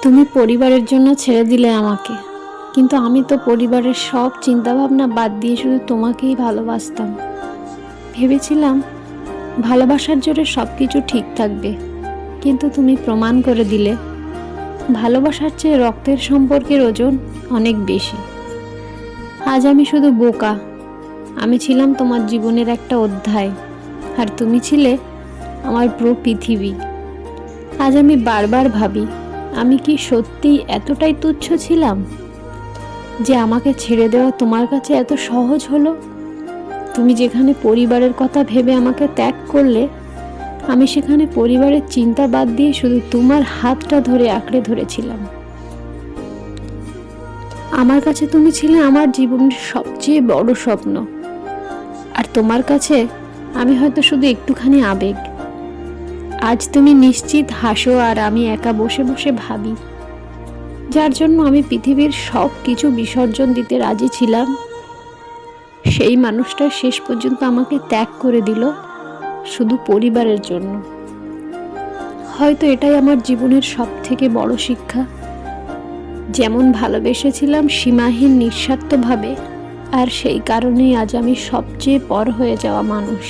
তুমি পরিবারের জন্য ছেড়ে দিলে আমাকে, কিন্তু আমি তো পরিবারের সব চিন্তাভাবনা বাদ দিয়ে শুধু তোমাকেই ভালোবাসতাম। ভেবেছিলাম ভালোবাসার জোরে সব কিছু ঠিক থাকবে, কিন্তু তুমি প্রমাণ করে দিলে ভালোবাসার চেয়ে রক্তের সম্পর্কের ওজন অনেক বেশি। আজ আমি শুধু বোকা। আমি ছিলাম তোমার জীবনের একটা অধ্যায়, আর তুমি ছিলে আমার পুরো পৃথিবী। আজ আমি বারবার ভাবি, আমি কি সত্যিই এতটাই তুচ্ছ ছিলাম যে আমাকে ছেড়ে দেওয়া তোমার কাছে এত সহজ হলো? তুমি যেখানে পরিবারের কথা ভেবে আমাকে ত্যাগ করলে, আমি সেখানে পরিবারের চিন্তা বাদ দিয়ে শুধু তোমার হাতটা ধরে আঁকড়ে ধরেছিলাম। আমার কাছে তুমি ছিলে আমার জীবনের সবচেয়ে বড় স্বপ্ন, আর তোমার কাছে আমি হয়তো শুধু একটুখানি আবেগ। আজ তুমি নিশ্চিত হাসো, আর আমি একা বসে বসে ভাবি, যার জন্য আমি পৃথিবীর সব কিছু বিসর্জন দিতে রাজি ছিলাম, সেই মানুষটা শেষ পর্যন্ত আমাকে ত্যাগ করে দিল শুধু পরিবারের জন্য। হয়তো এটাই আমার জীবনের সব থেকে বড় শিক্ষা। যেমন ভালোবেসেছিলাম সীমাহীন নিঃস্বার্থভাবে, আর সেই কারণেই আজ আমি সবচেয়ে পর হয়ে যাওয়া মানুষ।